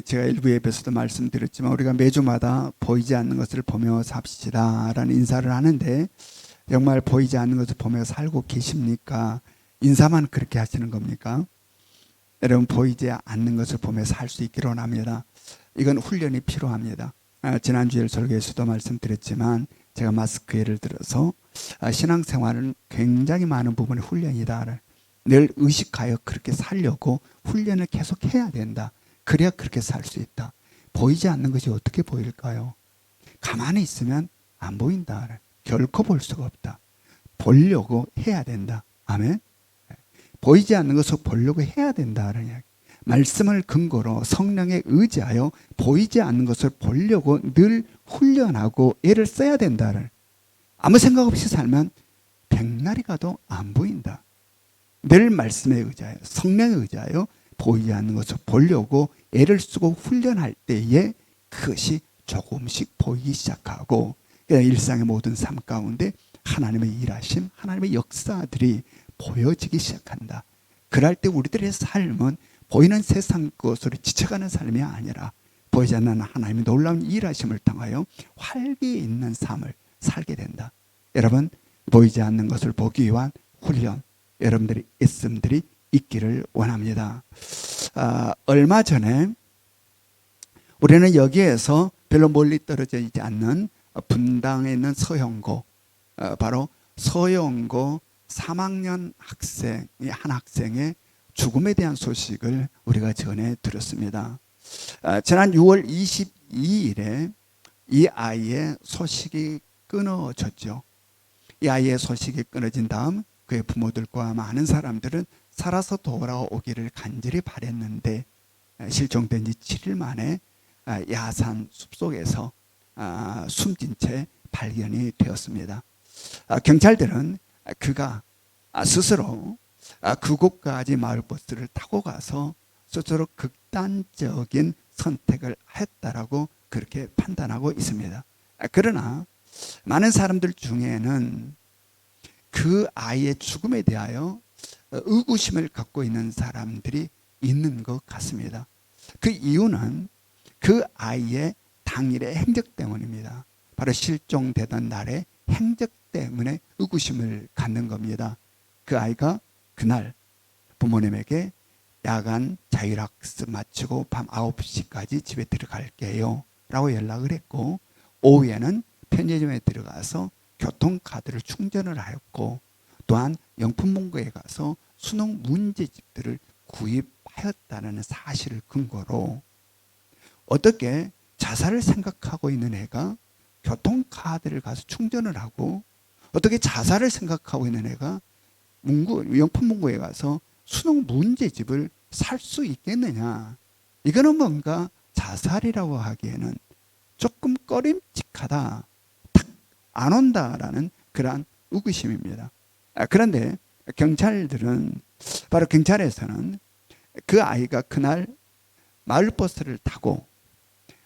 제가 일부 예배에서도 말씀드렸지만 우리가 매주마다 보이지 않는 것을 보며 삽시다라는 인사를 하는데 정말 보이지 않는 것을 보며 살고 계십니까? 인사만 그렇게 하시는 겁니까? 여러분 보이지 않는 것을 보며 살 수 있기를 원합니다. 이건 훈련이 필요합니다. 지난주에 설교에서도 말씀드렸지만 제가 마스크를 들어서 신앙생활은 굉장히 많은 부분이 훈련이다. 늘 의식하여 그렇게 살려고 훈련을 계속 해야 된다. 그래야 그렇게 살 수 있다. 보이지 않는 것이 어떻게 보일까요? 가만히 있으면 안 보인다. 결코 볼 수가 없다. 보려고 해야 된다. 아멘. 보이지 않는 것을 보려고 해야 된다는 이야기. 말씀을 근거로 성령에 의지하여 보이지 않는 것을 보려고 늘 훈련하고 애를 써야 된다는. 아무 생각 없이 살면 백날이 가도 안 보인다. 늘 말씀에 의지하여 성령에 의지하여 보이지 않는 것을 보려고 애를 쓰고 훈련할 때에 그것이 조금씩 보이기 시작하고 일상의 모든 삶 가운데 하나님의 일하심, 하나님의 역사들이 보여지기 시작한다. 그럴 때 우리들의 삶은 보이는 세상 것으로 지쳐가는 삶이 아니라 보이지 않는 하나님의 놀라운 일하심을 통하여 활기 있는 삶을 살게 된다. 여러분 보이지 않는 것을 보기 위한 훈련 여러분들의 있음들이 있기를 원합니다. 얼마 전에 우리는 여기에서 별로 멀리 떨어져 있지 않는 분당에 있는 서영고 바로 서영고 3학년 한 학생의 죽음에 대한 소식을 우리가 전해 들었습니다. 지난 6월 22일에 이 아이의 소식이 끊어졌죠. 이 아이의 소식이 끊어진 다음 그의 부모들과 많은 사람들은 살아서 돌아오기를 간절히 바랬는데 실종된 지 7일 만에 야산 숲속에서 숨진 채 발견이 되었습니다. 경찰들은 그가 스스로 그곳까지 마을버스를 타고 가서 스스로 극단적인 선택을 했다라고 그렇게 판단하고 있습니다. 그러나 많은 사람들 중에는 그 아이의 죽음에 대하여 의구심을 갖고 있는 사람들이 있는 것 같습니다. 그 이유는 그 아이의 당일의 행적 때문입니다. 바로 실종되던 날의 행적 때문에 의구심을 갖는 겁니다. 그 아이가 그날 부모님에게 야간 자율학습 마치고 밤 9시까지 집에 들어갈게요 라고 연락을 했고 오후에는 편의점에 들어가서 교통카드를 충전을 하였고 또한 영품문고에 가서 수능 문제집들을 구입하였다는 사실을 근거로 어떻게 자살을 생각하고 있는 애가 교통카드를 가서 충전을 하고 어떻게 자살을 생각하고 있는 애가 영품문고에 가서 수능 문제집을 살 수 있겠느냐. 이거는 뭔가 자살이라고 하기에는 조금 꺼림칙하다. 탁 안 온다라는 그러한 의구심입니다. 그런데 바로 경찰에서는 그 아이가 그날 마을버스를 타고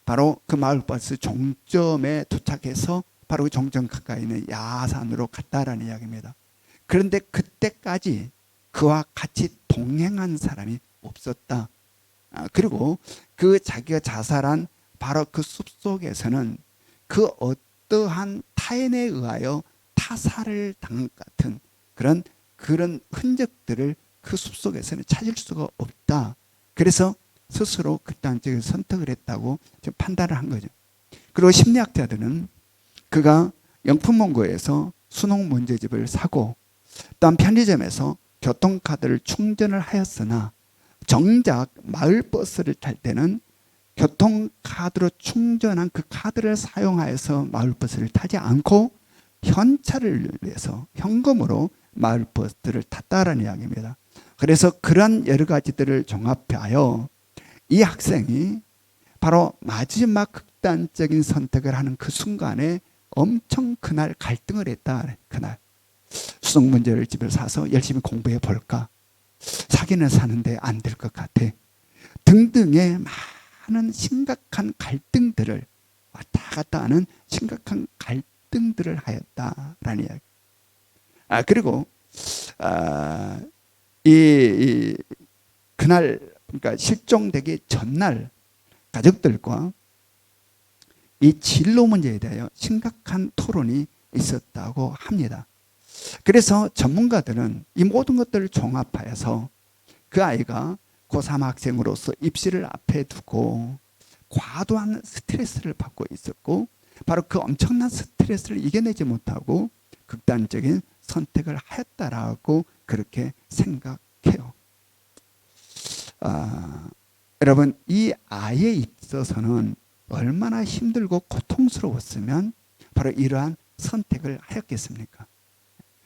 바로 그 마을버스 종점에 도착해서 바로 그 종점 가까이 있는 야산으로 갔다라는 이야기입니다. 그런데 그때까지 그와 같이 동행한 사람이 없었다. 그리고 그 자기가 자살한 바로 그 숲속에서는 그 어떠한 타인에 의하여 타살을 당한 것 같은 그런 흔적들을 그 숲속에서는 찾을 수가 없다. 그래서 스스로 극단적인 선택을 했다고 판단을 한 거죠. 그리고 심리학자들은 그가 영품문고에서 수능 문제집을 사고 또한 편의점에서 교통카드를 충전을 하였으나 정작 마을버스를 탈 때는 교통카드로 충전한 그 카드를 사용하여서 마을버스를 타지 않고 현찰을 위해서 현금으로 마을버스를 탔다라는 이야기입니다. 그래서 그런 여러 가지들을 종합하여 이 학생이 바로 마지막 극단적인 선택을 하는 그 순간에 엄청 그날 갈등을 했다. 그날 수능 문제를 집에 사서 열심히 공부해 볼까? 사기는 사는데 안 될 것 같아. 등등의 많은 심각한 갈등들을 왔다 갔다 하는 심각한 갈등들을 하였다라는 이야기. 그리고 그날 그러니까 실종되기 전날 가족들과 이 진로 문제에 대하여 심각한 토론이 있었다고 합니다. 그래서 전문가들은 이 모든 것들을 종합하여서 그 아이가 고3 학생으로서 입시를 앞에 두고 과도한 스트레스를 받고 있었고, 바로 그 엄청난 스트레스를 이겨내지 못하고 극단적인 선택을 하였다라고 그렇게 생각해요. 여러분, 이 아이에 있어서는 얼마나 힘들고 고통스러웠으면 바로 이러한 선택을 하였겠습니까?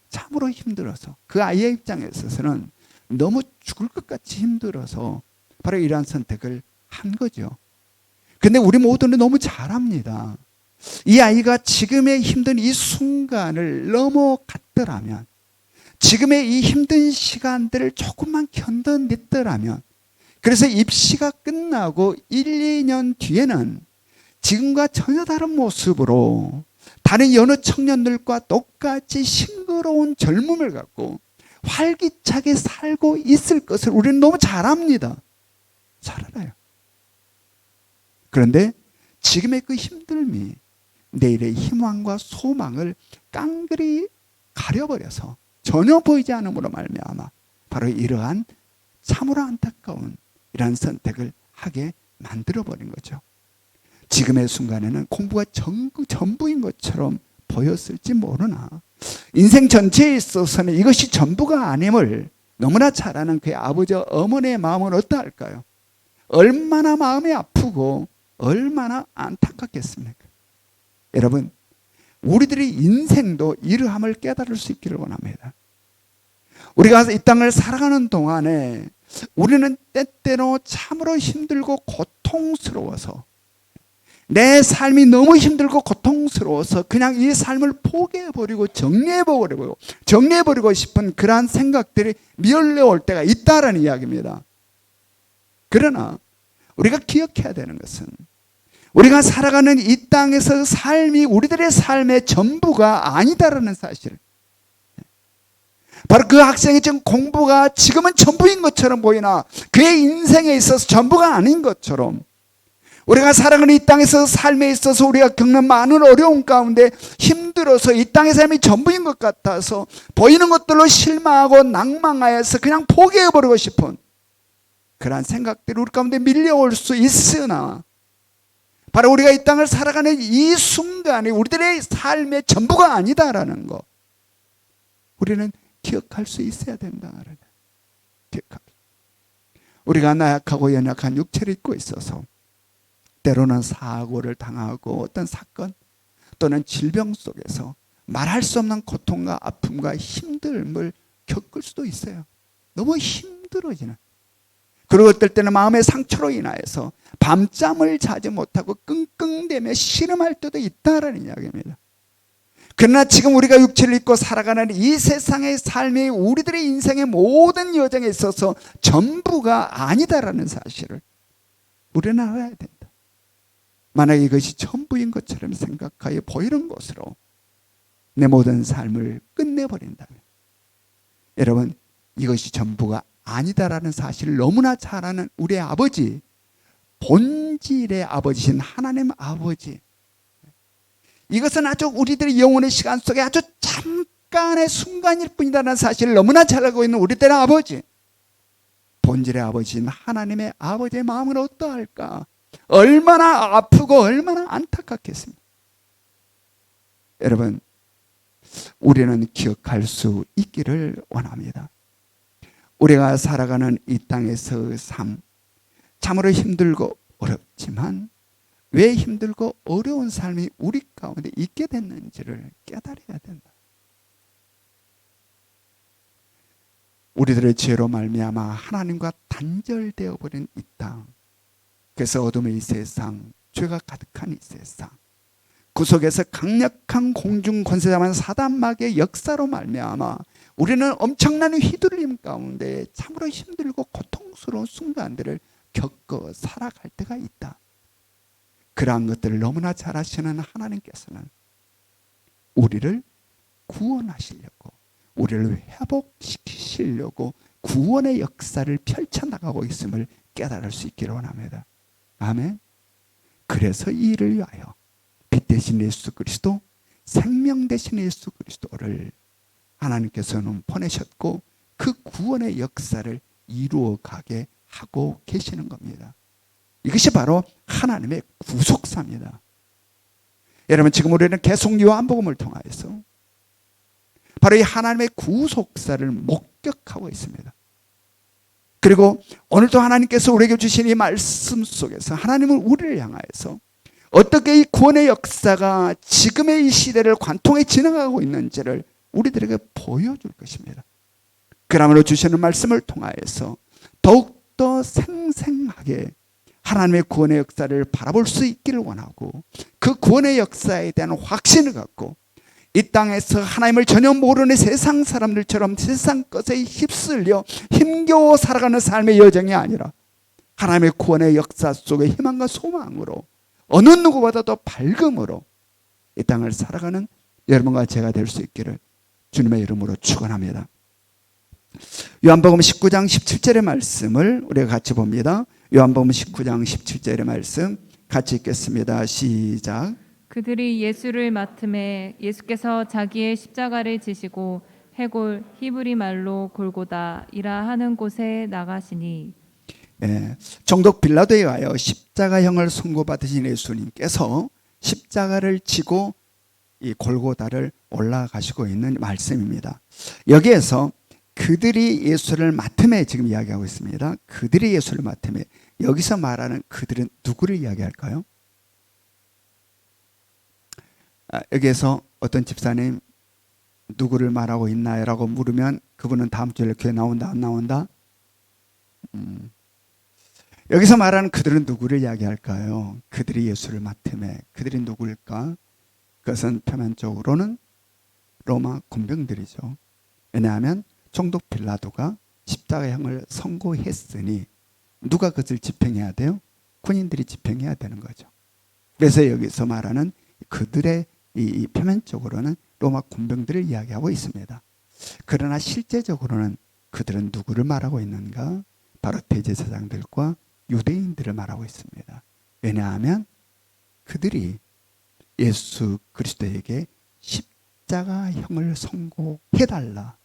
참으로 힘들어서, 그 아이의 입장에 있어서는 너무 죽을 것 같이 힘들어서 바로 이러한 선택을 한 거죠. 근데 우리 모두는 너무 잘 압니다. 이 아이가 지금의 힘든 이 순간을 넘어갔더라면, 지금의 이 힘든 시간들을 조금만 견뎌냈더라면, 그래서 입시가 끝나고 1, 2년 뒤에는 지금과 전혀 다른 모습으로 다른 여느 청년들과 똑같이 싱그러운 젊음을 갖고 활기차게 살고 있을 것을 우리는 너무 잘 압니다. 잘 알아요. 그런데 지금의 그 힘듦이 내일의 희망과 소망을 깡그리 가려버려서 전혀 보이지 않음으로 말미암아 바로 이러한 참으로 안타까운 이러한 선택을 하게 만들어버린 거죠. 지금의 순간에는 공부가 전부인 것처럼 보였을지 모르나 인생 전체에 있어서는 이것이 전부가 아님을 너무나 잘 아는 그의 아버지와 어머니의 마음은 어떠할까요? 얼마나 마음이 아프고 얼마나 안타깝겠습니까? 여러분, 우리들의 인생도 이러함을 깨달을 수 있기를 원합니다. 우리가 이 땅을 살아가는 동안에 우리는 때때로 참으로 힘들고 고통스러워서, 내 삶이 너무 힘들고 고통스러워서 그냥 이 삶을 포기해버리고 정리해버리고 싶은 그러한 생각들이 밀려올 때가 있다라는 이야기입니다. 그러나 우리가 기억해야 되는 것은, 우리가 살아가는 이 땅에서 삶이 우리들의 삶의 전부가 아니다라는 사실. 바로 그 학생이 지금 공부가 지금은 전부인 것처럼 보이나 그의 인생에 있어서 전부가 아닌 것처럼, 우리가 살아가는 이 땅에서 삶에 있어서 우리가 겪는 많은 어려움 가운데 힘들어서 이 땅의 삶이 전부인 것 같아서 보이는 것들로 실망하고 낭망하여서 그냥 포기해버리고 싶은 그러한 생각들이 우리 가운데 밀려올 수 있으나, 바로 우리가 이 땅을 살아가는 이 순간이 우리들의 삶의 전부가 아니다라는 것, 우리는 기억할 수 있어야 된다. 우리가 나약하고 연약한 육체를 입고 있어서 때로는 사고를 당하고 어떤 사건 또는 질병 속에서 말할 수 없는 고통과 아픔과 힘듦을 겪을 수도 있어요. 너무 힘들어지는. 그리고 어떨 때는 마음의 상처로 인하여서 밤잠을 자지 못하고 끙끙대며 신음할 때도 있다라는 이야기입니다. 그러나 지금 우리가 육체를 입고 살아가는 이 세상의 삶이 우리들의 인생의 모든 여정에 있어서 전부가 아니다라는 사실을 우리는 알아야 된다. 만약 이것이 전부인 것처럼 생각하여 보이는 것으로 내 모든 삶을 끝내버린다면, 여러분, 이것이 전부가 아니다라는 사실을 너무나 잘 아는 우리의 아버지, 본질의 아버지신 하나님 아버지, 이것은 아주 우리들의 영혼의 시간 속에 아주 잠깐의 순간일 뿐이라는 사실을 너무나 잘 알고 있는 우리들의 아버지, 본질의 아버지인 하나님의 아버지의 마음은 어떠할까? 얼마나 아프고 얼마나 안타깝겠습니까? 여러분, 우리는 기억할 수 있기를 원합니다. 우리가 살아가는 이 땅에서의 삶, 참으로 힘들고 어렵지만 왜 힘들고 어려운 삶이 우리 가운데 있게 됐는지를 깨달아야 된다. 우리들의 죄로 말미암아 하나님과 단절되어 버린 이 땅, 그래서 어둠의 이 세상, 죄가 가득한 이 세상, 그 속에서 강력한 공중 권세자만 사단마귀의 역사로 말미암아 우리는 엄청난 휘둘림 가운데 참으로 힘들고 고통스러운 순간들을 겪어 살아갈 때가 있다. 그러한 것들을 너무나 잘 아시는 하나님께서는 우리를 구원하시려고, 우리를 회복시키시려고 구원의 역사를 펼쳐나가고 있음을 깨달을 수 있기를 원합니다. 아멘. 그래서 이 일을 위하여 빛 대신 예수 그리스도, 생명 대신 예수 그리스도를 하나님께서는 보내셨고 그 구원의 역사를 이루어 가게 하고 계시는 겁니다. 이것이 바로 하나님의 구속사입니다. 여러분, 지금 우리는 계속 요한복음을 통하여서 바로 이 하나님의 구속사를 목격하고 있습니다. 그리고 오늘도 하나님께서 우리에게 주신 이 말씀 속에서 하나님은 우리를 향하여서 어떻게 이 구원의 역사가 지금의 이 시대를 관통해 지나가고 있는지를 우리들에게 보여줄 것입니다. 그러므로 주시는 말씀을 통하여서 더욱더 생생하게 하나님의 구원의 역사를 바라볼 수 있기를 원하고 그 구원의 역사에 대한 확신을 갖고 이 땅에서 하나님을 전혀 모르는 세상 사람들처럼 세상 것에 휩쓸려 힘겨워 살아가는 삶의 여정이 아니라 하나님의 구원의 역사 속에 희망과 소망으로 어느 누구보다도 밝음으로 이 땅을 살아가는 여러분과 제가 될 수 있기를 주님의 이름으로 축원합니다. 요한복음 19장 17절의 말씀을 우리가 같이 봅니다. 요한복음 19장 17절의 말씀 같이 읽겠습니다. 시작. 그들이 예수를 맡음에 예수께서 자기의 십자가를 지시고 해골 히브리 말로 골고다이라 하는 곳에 나가시니. 총독 빌라도에 와요 십자가형을 선고받으신 예수님께서 십자가를 지고 이 골고다를 올라가시고 있는 말씀입니다. 여기에서 그들이 예수를 맡음에 지금 이야기하고 있습니다. 그들이 예수를 맡음에 여기서 말하는 그들은 누구를 이야기할까요? 여기에서 어떤 집사님 누구를 말하고 있나요? 라고 물으면 그분은 다음 주에 교회 나온다 안 나온다? 여기서 말하는 그들은 누구를 이야기할까요? 그들이 예수를 맡음에 그들이 누구일까? 그것은 표면적으로는 로마 군병들이죠. 왜냐하면 총독 빌라도가 십자가형을 선고했으니 누가 그것을 집행해야 돼요? 군인들이 집행해야 되는 거죠. 그래서 여기서 말하는 그들의 이 표면적으로는 로마 군병들을 이야기하고 있습니다. 그러나 실제적으로는 그들은 누구를 말하고 있는가? 바로 대제사장들과 유대인들을 말하고 있습니다. 왜냐하면 그들이 예수 그리스도에게 십자가형을 선고해달라.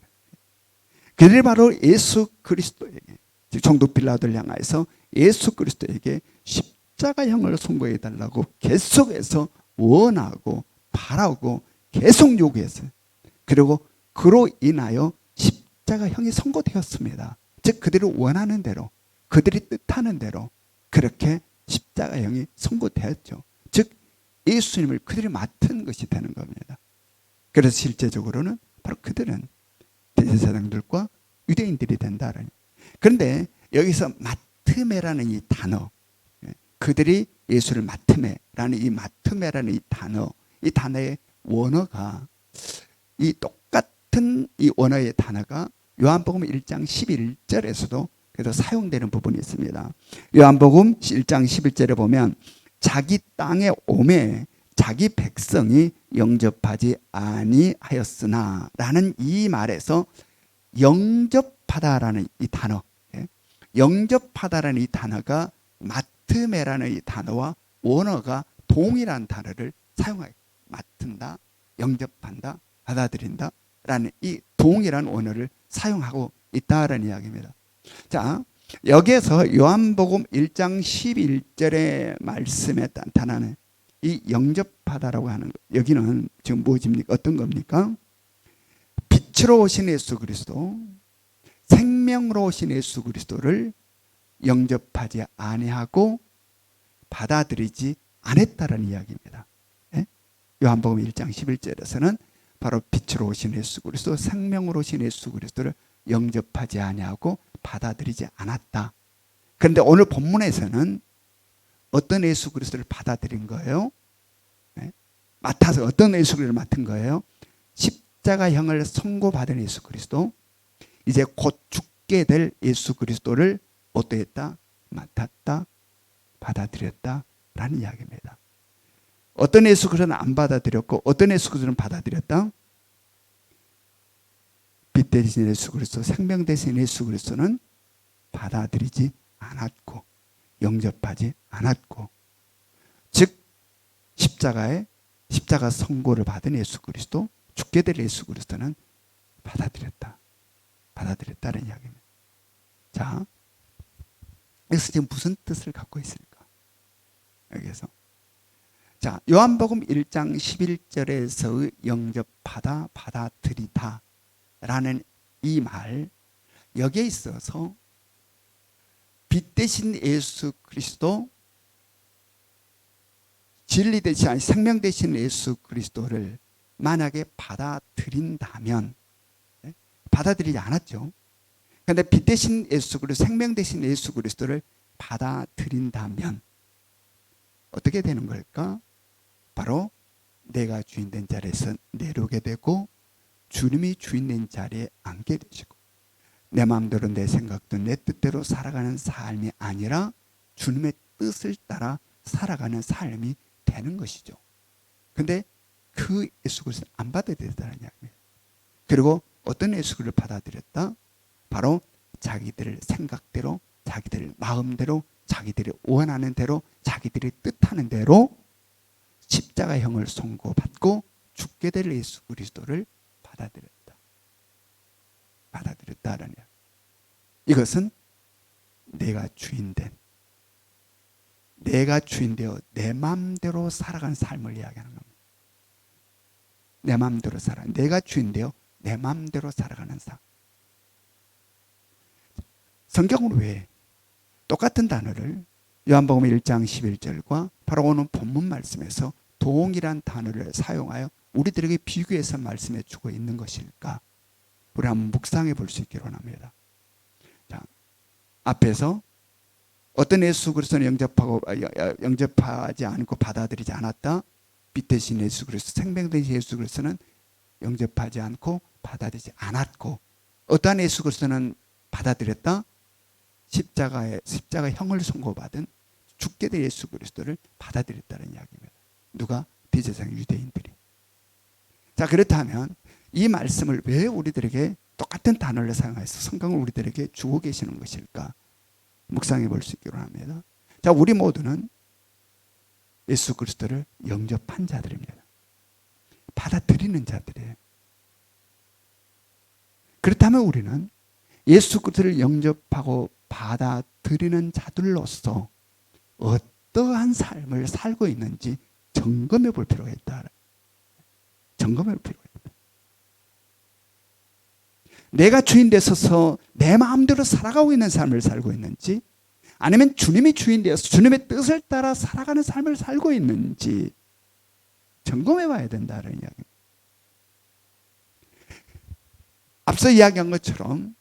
그들이 바로 예수 그리스도에게, 총독 빌라도를 향해서 예수 그리스도에게 십자가형을 선고해달라고 계속해서 원하고 바라고 계속 요구했어요. 그리고 그로 인하여 십자가형이 선고되었습니다. 즉 그들이 원하는 대로 그들이 뜻하는 대로 그렇게 십자가형이 선고되었죠. 즉 예수님을 그들이 맡은 것이 되는 겁니다. 그래서 실제적으로는 바로 그들은 대제사장들과 유대인들이 된다라는. 그런데 여기서 맡음에라는 이 단어, 그들이 예수를 맡음에라는 이 맡음에라는 이 단어의 원어가 이 똑같은 이 원어의 단어가 요한복음 1장 11절에서도 그래서 사용되는 부분이 있습니다. 요한복음 1장 11절에 보면 자기 땅에 오매 자기 백성이 영접하지 아니하였으나 라는 이 말에서 영접하다라는 이 단어, 영접하다라는 이 단어가 맡음에라는 이 단어와 원어가 동일한 단어를 사용하여 맡은다, 영접한다, 받아들인다 라는 이 동일한 원어를 사용하고 있다라는 이야기입니다. 자, 여기에서 요한복음 1장 11절의 말씀에 나타나는 이 영접하다라고 하는 것, 여기는 지금 무엇입니까? 어떤 겁니까? 빛으로 오신 예수 그리스도, 생명으로 오신 예수 그리스도를 영접하지 아니하고 받아들이지 않았다는 이야기입니다. 요한복음 1장 11절에서는 바로 빛으로 오신 예수 그리스도, 생명으로 오신 예수 그리스도를 영접하지 아니하고 받아들이지 않았다. 그런데 오늘 본문에서는 어떤 예수 그리스도를 받아들인 거예요? 맡아서 어떤 예수 그리스도를 맡은 거예요? 십자가형을 선고받은 예수 그리스도, 이제 곧 죽게 될 예수 그리스도를 어떠했다? 맡았다, 받아들였다 라는 이야기입니다. 어떤 예수 그리스도는 안 받아들였고 어떤 예수 그리스도는 받아들였다? 빛 대신 예수 그리스도, 생명 대신 예수 그리스도는 받아들이지 않았고 영접하지 않았고 즉 십자가 선고를 받은 예수 그리스도, 죽게 될 예수 그리스도는 받아들였다는 이야기입니다. 자, 여기서 지금 무슨 뜻을 갖고 있을까? 여기에서 자, 요한복음 1장 11절에서의 받아들이다 라는 이 말, 여기에 있어서 빛 대신 예수 그리스도, 진리 대신, 아니 생명 대신 예수 그리스도를 만약에 받아들인다면, 받아들이지 않았죠. 그런데 빛 대신 예수 그리스도, 생명 대신 예수 그리스도를 받아들인다면 어떻게 되는 걸까? 바로 내가 주인된 자리에서 내려오게 되고 주님이 주인된 자리에 앉게 되시고, 내 마음대로 내 생각도 내 뜻대로 살아가는 삶이 아니라 주님의 뜻을 따라 살아가는 삶이 되는 것이죠. 근데 그 예수 그리스도를 안 받아들였다는 이야기입니다. 그리고 어떤 예수 그리스도를 받아들였다? 바로 자기들 생각대로, 자기들 마음대로, 자기들이 원하는 대로, 자기들이 뜻하는 대로 십자가형을 선고받고 죽게 될 예수 그리스도를 받아들였다라는 이야기. 이것은 내가 주인되어 내 마음대로 살아가는 삶을 이야기하는 겁니다. 내 마음대로 내가 주인되어 내 마음대로 살아가는 삶. 성경으로 왜 똑같은 단어를 요한복음 1장 11절과 바로 오늘 본문 말씀에서 동일한 단어를 사용하여 우리들에게 비교해서 말씀해 주고 있는 것일까? 우리 한번 묵상해 볼 수 있기를 원합니다. 자, 앞에서 어떤 예수 그리스도는 영접하지 않고 받아들이지 않았다. 빛 대신 예수 그리스도, 생명 대신 예수 그리스도는 영접하지 않고 받아들이지 않았고, 어떠한 예수 그리스도는 받아들였다. 십자가형을 선고받은 죽게 될 예수 그리스도를 받아들였다는 이야기입니다. 누가? 대제사장 유대인들이. 자, 그렇다면 이 말씀을 왜 우리들에게 똑같은 단어를 사용해서 성경을 우리들에게 주고 계시는 것일까? 묵상해 볼 수 있기로 합니다. 자, 우리 모두는 예수 그리스도를 영접한 자들입니다. 받아들이는 자들이에요. 그렇다면 우리는 예수 그리스도를 영접하고 받아들이는 자들로서 어떠한 삶을 살고 있는지 점검해 볼 필요가 있다. 점검해 볼 필요가 있다. 내가 주인 되어서 내 마음대로 살아가고 있는 삶을 살고 있는지, 아니면 주님이 주인 되어서 주님의 뜻을 따라 살아가는 삶을 살고 있는지 점검해 봐야 된다는 이야기입니다. 앞서 이야기한 것처럼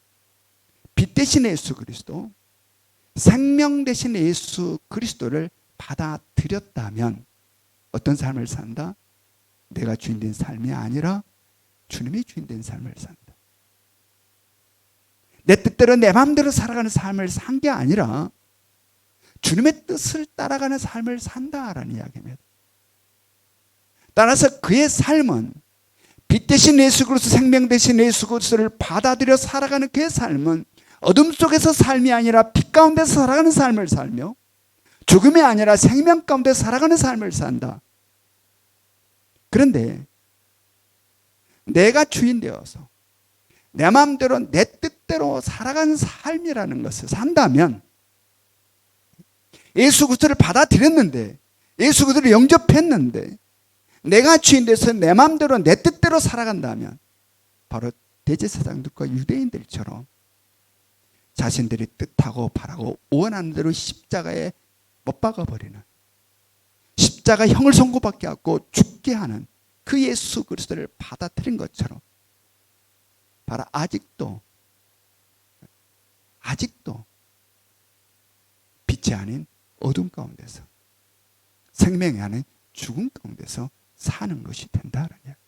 빛 대신 예수 그리스도, 생명 대신 예수 그리스도를 받아들였다면 어떤 삶을 산다? 내가 주인된 삶이 아니라 주님이 주인된 삶을 산다. 내 뜻대로 내 마음대로 살아가는 삶을 산 게 아니라 주님의 뜻을 따라가는 삶을 산다라는 이야기입니다. 따라서 그의 삶은 빛 대신 예수 그리스도, 생명 대신 예수 그리스도를 받아들여 살아가는 그의 삶은 어둠 속에서 삶이 아니라 빛 가운데서 살아가는 삶을 살며, 죽음이 아니라 생명 가운데 살아가는 삶을 산다. 그런데 내가 주인 되어서 내 마음대로 내 뜻대로 살아가는 삶이라는 것을 산다면, 예수 그리스도를 받아들였는데, 예수 그리스도를 영접했는데 내가 주인 돼서 내 마음대로 내 뜻대로 살아간다면 바로 대제사장들과 유대인들처럼 자신들이 뜻하고 바라고 원하는 대로 십자가에 못 박아버리는, 십자가형을 선고받게 하고 죽게 하는 그 예수 그리스도를 받아들인 것처럼 바로 아직도 빛이 아닌 어둠 가운데서, 생명이 아닌 죽음 가운데서 사는 것이 된다는 이야기.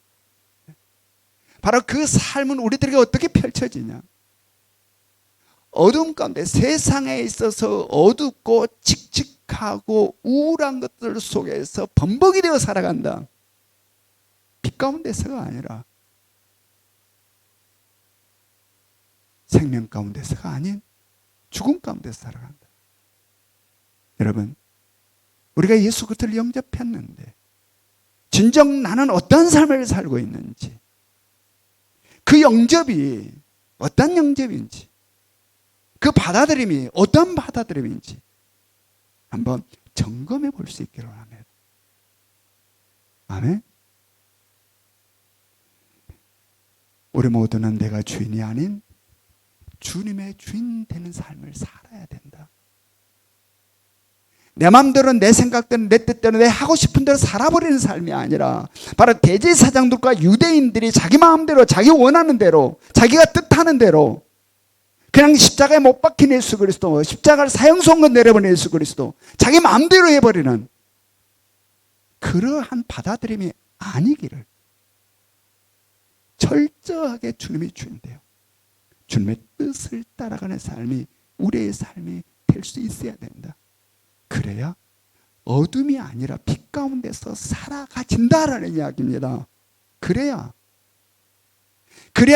바로 그 삶은 우리들에게 어떻게 펼쳐지냐? 어둠 가운데, 세상에 있어서 어둡고 칙칙하고 우울한 것들 속에서 범벅이 되어 살아간다. 빛 가운데서가 아니라, 생명 가운데서가 아닌 죽음 가운데서 살아간다. 여러분, 우리가 예수 그리스도를 영접했는데 진정 나는 어떤 삶을 살고 있는지, 그 영접이 어떤 영접인지, 그 받아들임이 어떤 받아들임인지 한번 점검해 볼 수 있기를 합니다. 아멘. 우리 모두는 내가 주인이 아닌 주님의 주인 되는 삶을 살아야 된다. 내 마음대로, 내 생각대로, 내 뜻대로, 내 하고 싶은 대로 살아버리는 삶이 아니라 바로 대제사장들과 유대인들이 자기 마음대로, 자기 원하는 대로, 자기가 뜻하는 대로 그냥 십자가에 못 박힌 예수 그리스도, 십자가를 사형선고 내려버린 예수 그리스도, 자기 마음대로 해버리는 그러한 받아들임이 아니기를 철저하게 주님이 주인데요, 주님의 뜻을 따라가는 삶이 우리의 삶이 될 수 있어야 된다. 그래야 어둠이 아니라 빛 가운데서 살아가진다라는 이야기입니다. 그래야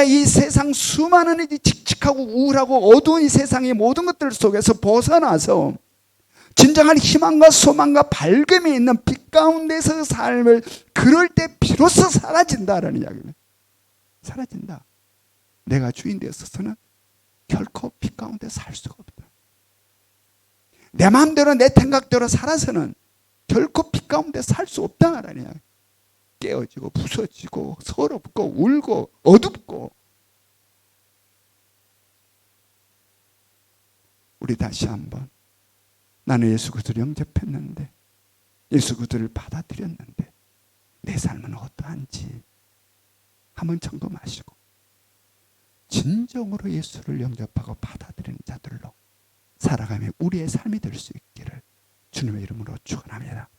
이 세상 수많은 이 칙칙하고 우울하고 어두운 이 세상의 모든 것들 속에서 벗어나서 진정한 희망과 소망과 밝음이 있는 빛 가운데서 삶을 그럴 때 비로소 사라진다라는 이야기입니다. 사라진다. 내가 주인 되었어서는 결코 빛 가운데 살 수가 없다. 내 마음대로 내 생각대로 살아서는 결코 빛 가운데 살 수 없다라는 이야기. 깨어지고 부서지고 서럽고 울고 어둡고. 우리 다시 한번 나는 예수 그리스도를 영접했는데, 예수 그리스도를 받아들였는데 내 삶은 어떠한지 한번 점검하시고 진정으로 예수를 영접하고 받아들이는 자들로 살아가며 우리의 삶이 될 수 있기를 주님의 이름으로 축원합니다.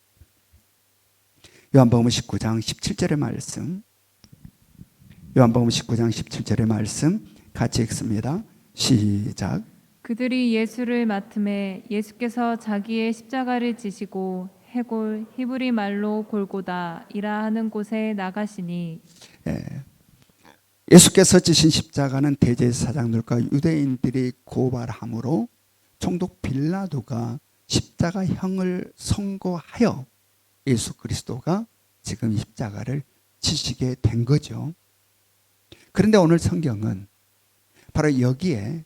요한복음 19장 17절의 말씀, 요한복음 19장 17절의 말씀 같이 읽습니다. 시작. 그들이 예수를 맡음에 예수께서 자기의 십자가를 지시고 해골 히브리 말로 골고다이라 하는 곳에 나가시니. 예수께서 지신 십자가는 대제사장들과 유대인들이 고발함으로 총독 빌라도가 십자가형을 선고하여 예수 그리스도가 지금 십자가를 지시게 된 거죠. 그런데 오늘 성경은 바로 여기에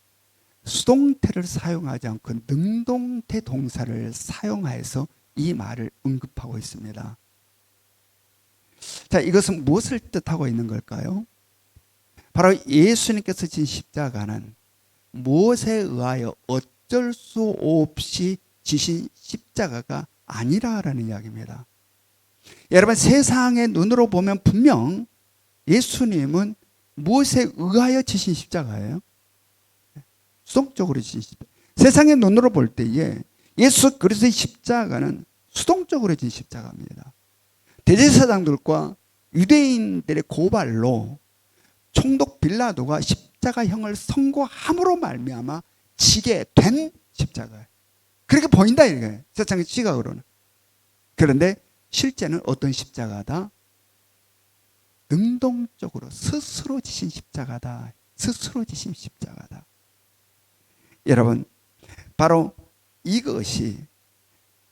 수동태를 사용하지 않고 능동태 동사를 사용하여서 이 말을 언급하고 있습니다. 자, 이것은 무엇을 뜻하고 있는 걸까요? 바로 예수님께서 진 십자가는 무엇에 의하여 어쩔 수 없이 지신 십자가가 아니라라는 이야기입니다. 여러분, 세상의 눈으로 보면 분명 예수님은 무엇에 의하여 지신 십자가예요? 수동적으로 지신 십자가. 세상의 눈으로 볼 때에 예수 그리스도의 십자가는 수동적으로 지신 십자가입니다. 대제사장들과 유대인들의 고발로 총독 빌라도가 십자가형을 선고함으로 말미암아 지게 된 십자가예요. 그렇게 보인다 이거예요, 세상의 시각으로는. 그런데 실제는 어떤 십자가다? 능동적으로 스스로 지신 십자가다. 스스로 지신 십자가다. 여러분, 바로 이것이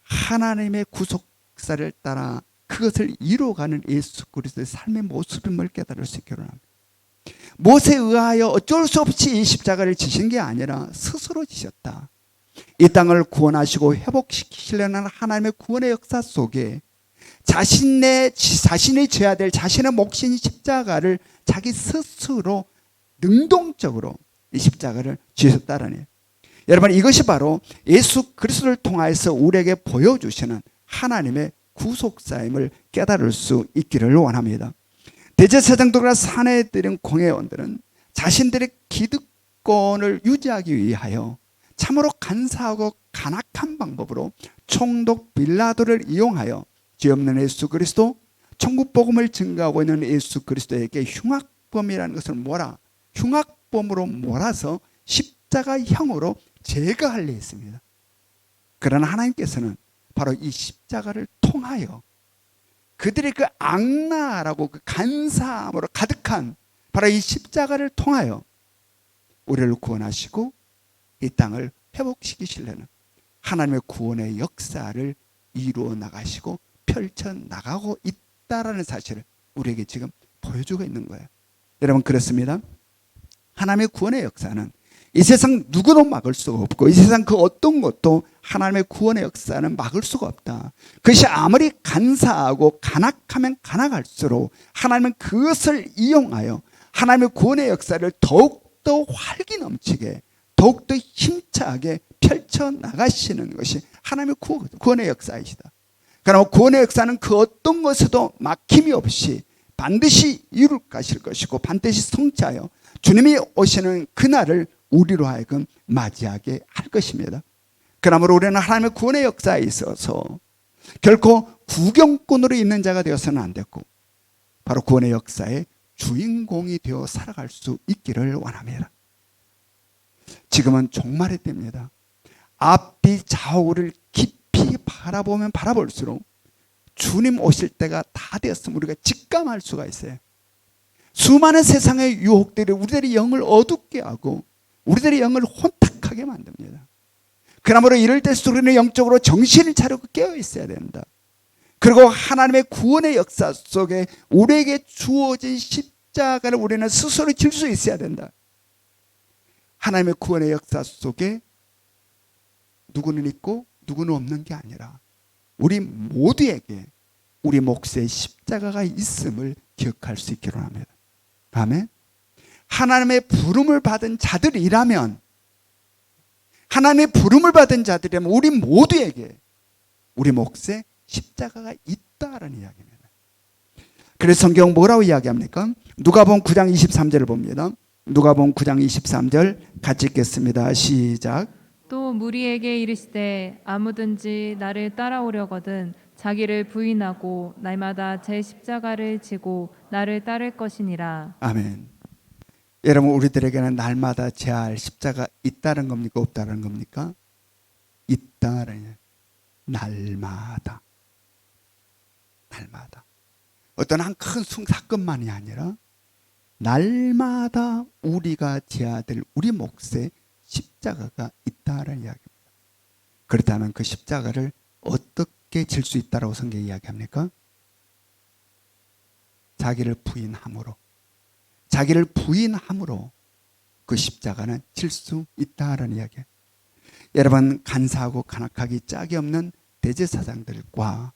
하나님의 구속사를 따라 그것을 이루어가는 예수 그리스도의 삶의 모습임을 깨달을 수 있기를 합니다. 무엇에 의하여 어쩔 수 없이 이 십자가를 지신 게 아니라 스스로 지셨다. 이 땅을 구원하시고 회복시키려는 하나님의 구원의 역사 속에 자신이 져야 될 자신의 몫인 십자가를 자기 스스로 능동적으로 이 십자가를 지셨다라니. 여러분, 이것이 바로 예수 그리스도를 통하여서 우리에게 보여주시는 하나님의 구속사임을 깨달을 수 있기를 원합니다. 대제사장들과 사내들인 공회원들은 자신들의 기득권을 유지하기 위하여 참으로 간사하고 간악한 방법으로 총독 빌라도를 이용하여 죄 없는 예수 그리스도, 천국 복음을 증거하고 있는 예수 그리스도에게 흉악범이라는 것을 흉악범으로 몰아서 십자가형으로 제거하려 했습니다. 그러나 하나님께서는 바로 이 십자가를 통하여 그들의 그 악랄하고 그 간사함으로 가득한 바로 이 십자가를 통하여 우리를 구원하시고 이 땅을 회복시키시려는 하나님의 구원의 역사를 이루어 나가시고 펼쳐 나가고 있다라는 사실을 우리에게 지금 보여주고 있는 거예요. 여러분, 그렇습니다. 하나님의 구원의 역사는 이 세상 누구도 막을 수가 없고, 이 세상 그 어떤 것도 하나님의 구원의 역사는 막을 수가 없다. 그것이 아무리 간사하고 간악하면 간악할수록 하나님은 그것을 이용하여 하나님의 구원의 역사를 더욱더 활기 넘치게, 더욱더 힘차게 펼쳐나가시는 것이 하나님의 구원의 역사이시다. 그러나 구원의 역사는 그 어떤 것에도 막힘이 없이 반드시 이룰 것이고 반드시 성취하여 주님이 오시는 그날을 우리로 하여금 맞이하게 할 것입니다. 그러므로 우리는 하나님의 구원의 역사에 있어서 결코 구경꾼으로 있는 자가 되어서는 안 됐고, 바로 구원의 역사의 주인공이 되어 살아갈 수 있기를 원합니다. 지금은 종말의 때입니다. 앞뒤 좌우를 깊이 바라보면 바라볼수록 주님 오실 때가 다 되었음을 우리가 직감할 수가 있어요. 수많은 세상의 유혹들이 우리들의 영을 어둡게 하고 우리들의 영을 혼탁하게 만듭니다. 그러므로 이럴 때일수록 우리는 영적으로 정신을 차리고 깨어 있어야 된다. 그리고 하나님의 구원의 역사 속에 우리에게 주어진 십자가를 우리는 스스로 질 수 있어야 된다. 하나님의 구원의 역사 속에 누구는 있고 누구는 없는 게 아니라 우리 모두에게 우리 몫에 십자가가 있음을 기억할 수 있기로 합니다. 아멘. 하나님의 부름을 받은 자들이라면, 하나님의 부름을 받은 자들이라면 우리 모두에게 우리 몫에 십자가가 있다라는 이야기입니다. 그래서 성경 뭐라고 이야기합니까? 누가복음 9장 23절을 봅니다. 누가복음 9장 23절 같이 읽겠습니다. 시작. 또 무리에게 이르시되 아무든지 나를 따라오려거든 자기를 부인하고 날마다 제 십자가를 지고 나를 따를 것이니라. 아멘. 여러분, 우리들에게는 날마다 져야 할 십자가 있다는 겁니까? 없다는 겁니까? 있다는, 날마다. 날마다. 어떤 한 큰 사건만이 아니라 날마다 우리가 져야 될 우리 몫에 십자가가 있다는 이야기입니다. 그렇다면 그 십자가를 어떻게 질 수 있다라고 성경이 이야기합니까? 자기를 부인함으로. 자기를 부인함으로 그 십자가는 질 수 있다라는 이야기예요. 여러분, 간사하고 간악하기 짝이 없는 대제사장들과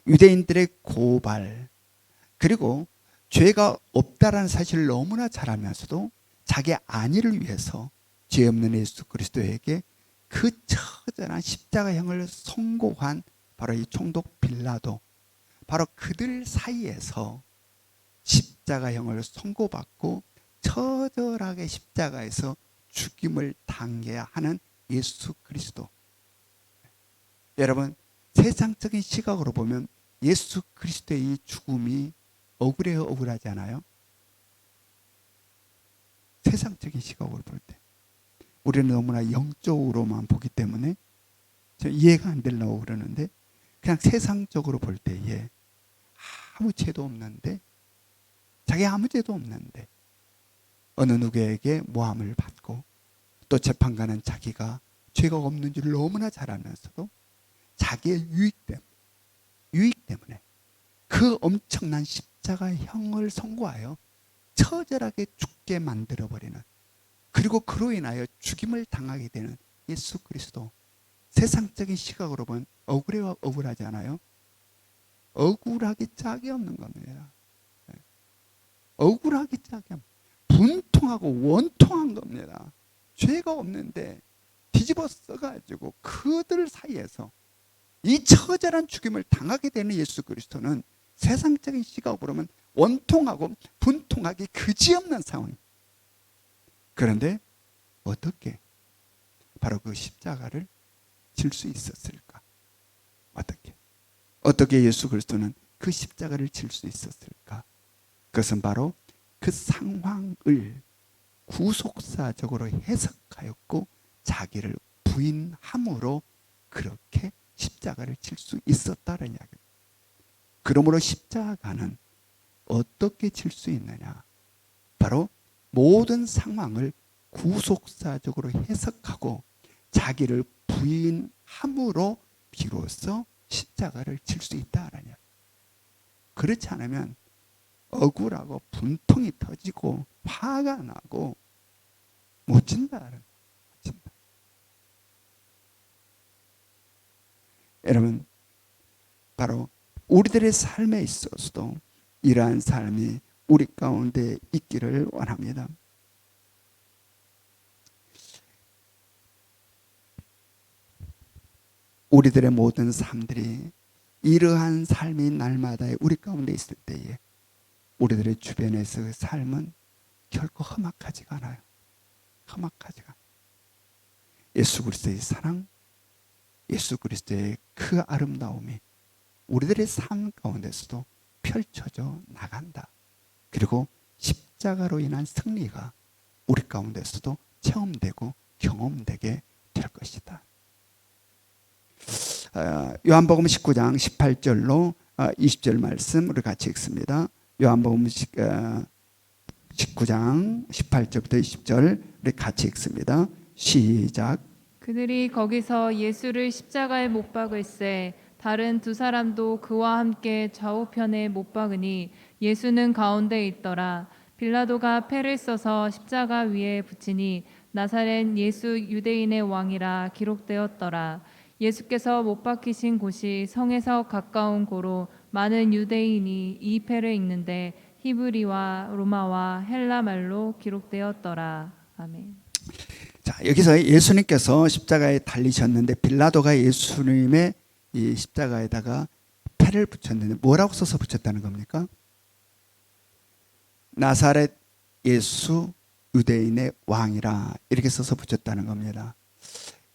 유대인들의 고발, 그리고 죄가 없다라는 사실을 너무나 잘 알면서도 자기 안위를 위해서 죄 없는 예수 그리스도에게 그 처절한 십자가형을 선고한 바로 이 총독 빌라도, 바로 그들 사이에서 십자가형을 선고받고 처절하게 십자가에서 죽임을 당해야 하는 예수 그리스도. 여러분, 세상적인 시각으로 보면 예수 그리스도의 이 죽음이 억울해요, 억울하지 않아요? 세상적인 시각으로 볼 때 우리는 너무나 영적으로만 보기 때문에 이해가 안 되려고 그러는데, 그냥 세상적으로 볼 때에 아무 죄도 없는데, 자기 아무 죄도 없는데 어느 누구에게 모함을 받고 또 재판관은 자기가 죄가 없는 줄 너무나 잘 알면서도 자기의 유익 때문에 그 엄청난 십자가형을 선고하여 처절하게 죽게 만들어버리는, 그리고 그로 인하여 죽임을 당하게 되는 예수 그리스도. 세상적인 시각으로 보면 억울해와 억울하지 않아요? 억울하기 짝이 없는 겁니다. 억울하기 짝이 없는, 분통하고 원통한 겁니다. 죄가 없는데 뒤집어 써가지고 그들 사이에서 이 처절한 죽임을 당하게 되는 예수 그리스도는 세상적인 시각으로 보면 원통하고 분통하기 그지없는 상황입니다. 그런데 어떻게 바로 그 십자가를 질 수 있었을까? 어떻게 예수 그리스도는 그 십자가를 질 수 있었을까? 그것은 바로 그 상황을 구속사적으로 해석하였고 자기를 부인함으로 그렇게 십자가를 질 수 있었다는 이야기입니다. 그러므로 십자가는 어떻게 질 수 있느냐? 바로 모든 상황을 구속사적으로 해석하고 자기를 부인함으로 비로소 십자가를 질 수 있다라는 이야기. 그렇지 않으면 억울하고 분통이 터지고 화가 나고 못 진다. 여러분, 바로 우리들의 삶에 있어서도 이러한 삶이 우리 가운데 있기를 원합니다. 우리들의 모든 삶들이 이러한 삶이 날마다 우리 가운데 있을 때에 우리들의 주변에서의 삶은 결코 험악하지가 않아요. 험악하지가 않아요. 예수 그리스도의 사랑, 예수 그리스도의 그 아름다움이 우리들의 삶 가운데서도 펼쳐져 나간다. 그리고 십자가로 인한 승리가 우리 가운데서도 체험되고 경험되게 될 것이다. 요한복음 19장 18절로 20절 말씀 우리 같이 읽습니다. 요한복음 19장 18절부터 20절 우리 같이 읽습니다. 시작. 그들이 거기서 예수를 십자가에 못 박을새 다른 두 사람도 그와 함께 좌우편에 못 박으니 예수는 가운데 있더라. 빌라도가 패를 써서 십자가 위에 붙이니 나사렛 예수 유대인의 왕이라 기록되었더라. 예수께서 못 박히신 곳이 성에서 가까운 고로 많은 유대인이 이 패를 읽는데 히브리와 로마와 헬라 말로 기록되었더라. 아멘. 자, 여기서 예수님께서 십자가에 달리셨는데 빌라도가 예수님의 이 십자가에다가 패를 붙였는데 뭐라고 써서 붙였다는 겁니까? 나사렛 예수 유대인의 왕이라 이렇게 써서 붙였다는 겁니다.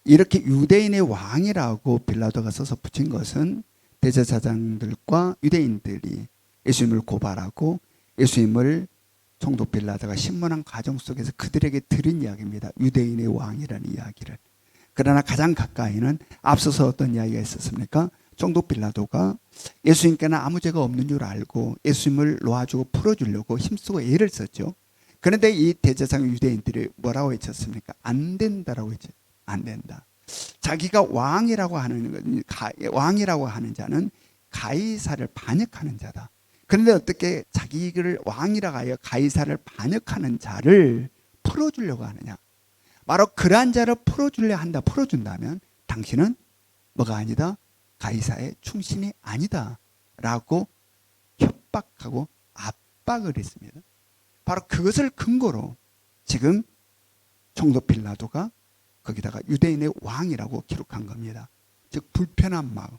이렇게 유대인의 왕이라고 빌라도가 써서 붙인 것은 대제사장들과 유대인들이 예수님을 고발하고 예수님을 총독 빌라도가 신문한 과정 속에서 그들에게 들은 이야기입니다. 유대인의 왕이라는 이야기를. 그러나 가장 가까이는 앞서서 어떤 이야기가 있었습니까? 총독 빌라도가 예수님께는 아무 죄가 없는 줄 알고 예수님을 놓아주고 풀어주려고 힘쓰고 애를 썼죠. 그런데 이 대제사장 유대인들이 뭐라고 외쳤습니까? 안 된다라고 했죠. 안 된다. 자기가 왕이라고 하는 자는 가이사를 반역하는 자다. 그런데 어떻게 자기를 왕이라고 하여 가이사를 반역하는 자를 풀어주려고 하느냐? 바로 그러한 자를 풀어주려 한다. 풀어준다면 당신은 뭐가 아니다? 가이사의 충신이 아니다. 라고 협박하고 압박을 했습니다. 바로 그것을 근거로 지금 총독 빌라도가 거기다가 유대인의 왕이라고 기록한 겁니다. 즉 불편한 마음.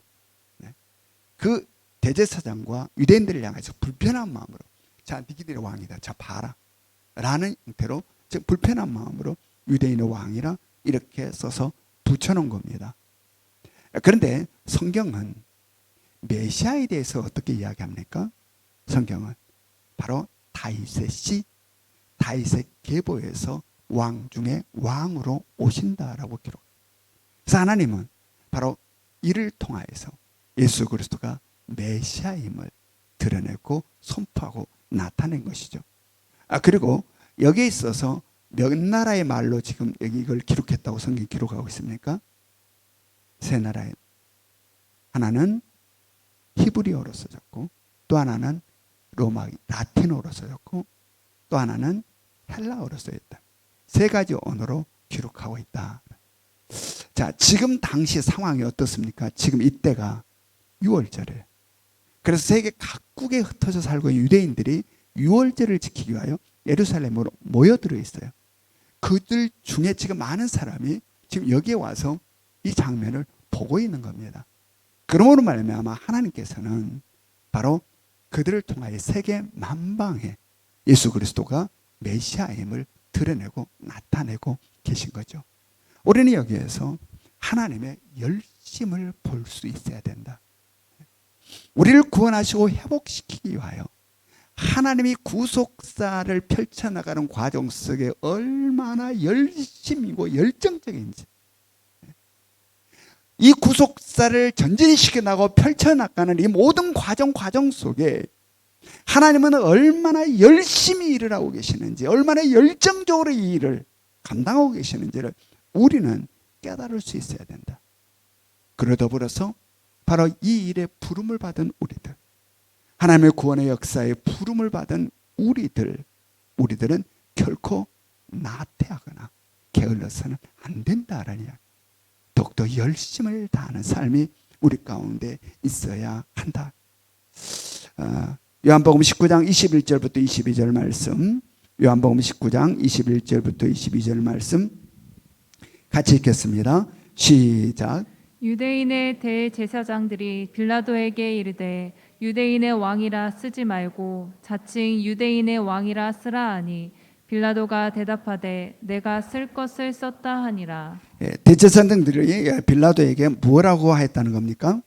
그 대제사장과 유대인들을 향해서 불편한 마음으로 자, 니들의 왕이다. 자, 봐라. 라는 형태로 즉 불편한 마음으로 유대인의 왕이라 이렇게 써서 붙여놓은 겁니다. 그런데 성경은 메시아에 대해서 어떻게 이야기합니까? 성경은 바로 다윗의 계보에서 왕 중에 왕으로 오신다라고 기록. 그래서 하나님은 바로 이를 통하여서 예수 그리스도가 메시아임을 드러내고 선포하고 나타낸 것이죠. 그리고 여기에 있어서 몇 나라의 말로 지금 여기 이걸 기록했다고 성경이 기록하고 있습니까? 세 나라의 하나는 히브리어로 써졌고 또 하나는 로마 라틴어로 써졌고 또 하나는 헬라어로 써있다. 세 가지 언어로 기록하고 있다. 자, 지금 당시 상황이 어떻습니까? 지금 이때가 6월절이에요. 그래서 세계 각국에 흩어져 살고 있는 유대인들이 6월절을 지키기 위하여 예루살렘으로 모여들어 있어요. 그들 중에 지금 많은 사람이 지금 여기에 와서 이 장면을 보고 있는 겁니다. 그러므로 말미암아 하나님께서는 바로 그들을 통하여 세계 만방에 예수 그리스도가 메시아임을 드러내고 나타내고 계신 거죠. 우리는 여기에서 하나님의 열심을 볼 수 있어야 된다. 우리를 구원하시고 회복시키기 위하여 하나님이 구속사를 펼쳐나가는 과정 속에 얼마나 열심이고 열정적인지, 이 구속사를 전진히 시켜나가고 펼쳐나가는 이 모든 과정 속에 하나님은 얼마나 열심히 일을 하고 계시는지, 얼마나 열정적으로 이 일을 감당하고 계시는지를 우리는 깨달을 수 있어야 된다. 그러 더불어서 바로 이 일에 부름을 받은 우리들, 하나님의 구원의 역사에 부름을 받은 우리들은 결코 나태하거나 게을러서는 안 된다라는 이야기. 더욱더 열심을 다하는 삶이 우리 가운데 있어야 한다. 요한복음 19장 21절부터 22절 말씀, 요한복음 19장 21절부터 22절 말씀 같이 읽겠습니다. 시작. 유대인의 대제사장들이 빌라도에게 이르되 유대인의 왕이라 쓰지 말고 자칭 유대인의 왕이라 쓰라 하니 빌라도가 대답하되 내가 쓸 것을 썼다 하니라. 대제사장들이 빌라도에게 뭐라고 했다는 겁니까?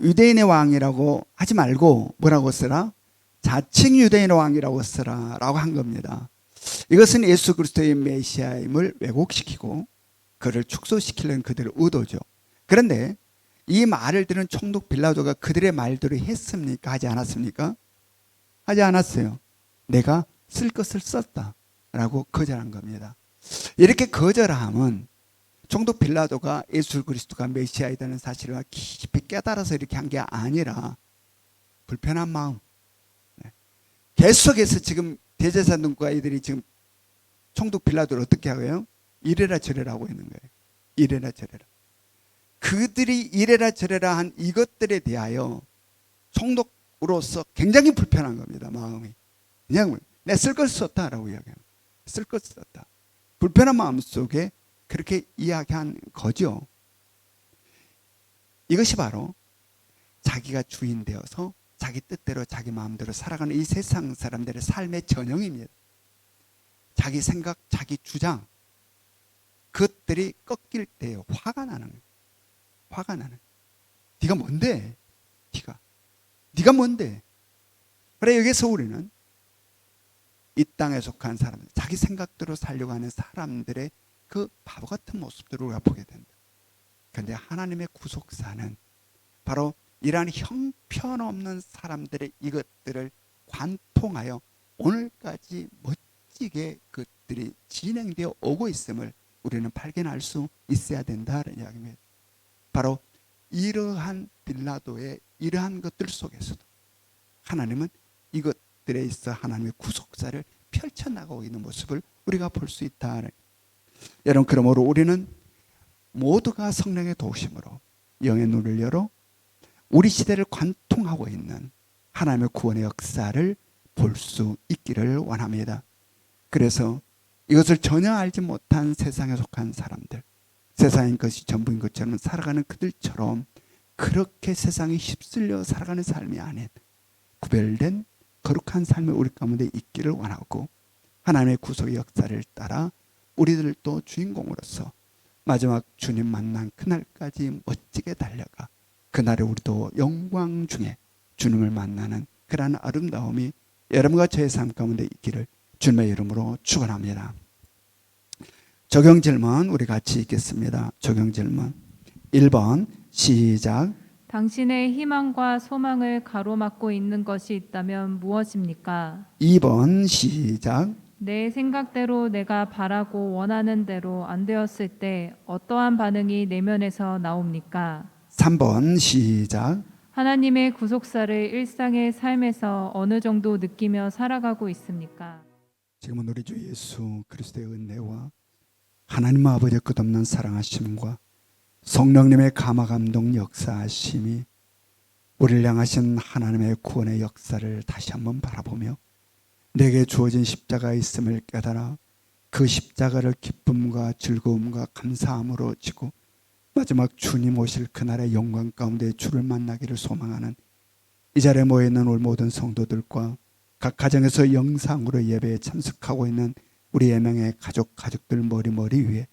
유대인의 왕이라고 하지 말고 뭐라고 쓰라? 자칭 유대인의 왕이라고 쓰라라고 한 겁니다. 이것은 예수 그리스도의 메시아임을 왜곡시키고 그를 축소시키려는 그들의 의도죠. 그런데 이 말을 들은 총독 빌라도가 그들의 말대로 했습니까? 하지 않았습니까? 하지 않았어요. 내가 쓸 것을 썼다라고 거절한 겁니다. 이렇게 거절함은 총독 빌라도가 예수 그리스도가 메시아이라는 사실을 깊이 깨달아서 이렇게 한 게 아니라 불편한 마음. 계속해서 지금 대제사장과 이들이 지금 총독 빌라도를 어떻게 하고요? 이래라 저래라 하고 있는 거예요. 이래라 저래라. 그들이 이래라 저래라 한 이것들에 대하여 총독으로서 굉장히 불편한 겁니다. 마음이. 그냥 내 쓸 것 썼다라고 이야기합니다. 쓸 것 썼다. 불편한 마음 속에 그렇게 이야기한 거죠. 이것이 바로 자기가 주인 되어서 자기 뜻대로 자기 마음대로 살아가는 이 세상 사람들의 삶의 전형입니다. 자기 생각, 자기 주장, 그것들이 꺾일 때 화가 나는 거예요. 화가 나는. 네가 뭔데? 네가 뭔데? 그래 여기서 우리는 이 땅에 속한 사람들, 자기 생각대로 살려고 하는 사람들의 그 바보 같은 모습들을 우리가 보게 된다. 그런데 하나님의 구속사는 바로 이러한 형편없는 사람들의 이것들을 관통하여 오늘까지 멋지게 그것들이 진행되어 오고 있음을 우리는 발견할 수 있어야 된다는 이야기입니다. 바로 이러한 빌라도의 이러한 것들 속에서도 하나님은 이것들에 있어 하나님의 구속사를 펼쳐나가고 있는 모습을 우리가 볼 수 있다. 여러분, 그러므로 우리는 모두가 성령의 도우심으로 영의 눈을 열어 우리 시대를 관통하고 있는 하나님의 구원의 역사를 볼 수 있기를 원합니다. 그래서 이것을 전혀 알지 못한 세상에 속한 사람들, 세상인 것이 전부인 것처럼 살아가는 그들처럼 그렇게 세상에 휩쓸려 살아가는 삶이 아닌 구별된 거룩한 삶이 우리 가운데 있기를 원하고, 하나님의 구속의 역사를 따라 우리들도 주인공으로서 마지막 주님 만난 그날까지 멋지게 달려가 그날에 우리도 영광 중에 주님을 만나는 그러한 아름다움이 여러분과 저의 삶 가운데 있기를 주님의 이름으로 축원합니다. 적용 질문 우리 같이 읽겠습니다. 적용 질문 1번 시작. 당신의 희망과 소망을 가로막고 있는 것이 있다면 무엇입니까? 2번 시작. 내 생각대로 내가 바라고 원하는 대로 안 되었을 때 어떠한 반응이 내면에서 나옵니까? 3번 시작. 하나님의 구속사를 일상의 삶에서 어느 정도 느끼며 살아가고 있습니까? 지금은 우리 주 예수 그리스도의 은혜와 하나님 아버지의 끝없는 사랑하심과 성령님의 감화 감동 역사하심이 우리를 향하신 하나님의 구원의 역사를 다시 한번 바라보며 내게 주어진 십자가가 있음을 깨달아 그 십자가를 기쁨과 즐거움과 감사함으로 지고 마지막 주님 오실 그날의 영광 가운데 주를 만나기를 소망하는 이 자리에 모여있는 우리 모든 성도들과 각 가정에서 영상으로 예배에 참석하고 있는 우리 예명의 가족들 머리 위에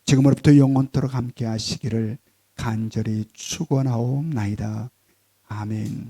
지금으로부터 영원토록 함께 하시기를 간절히 축원하옵나이다. 아멘.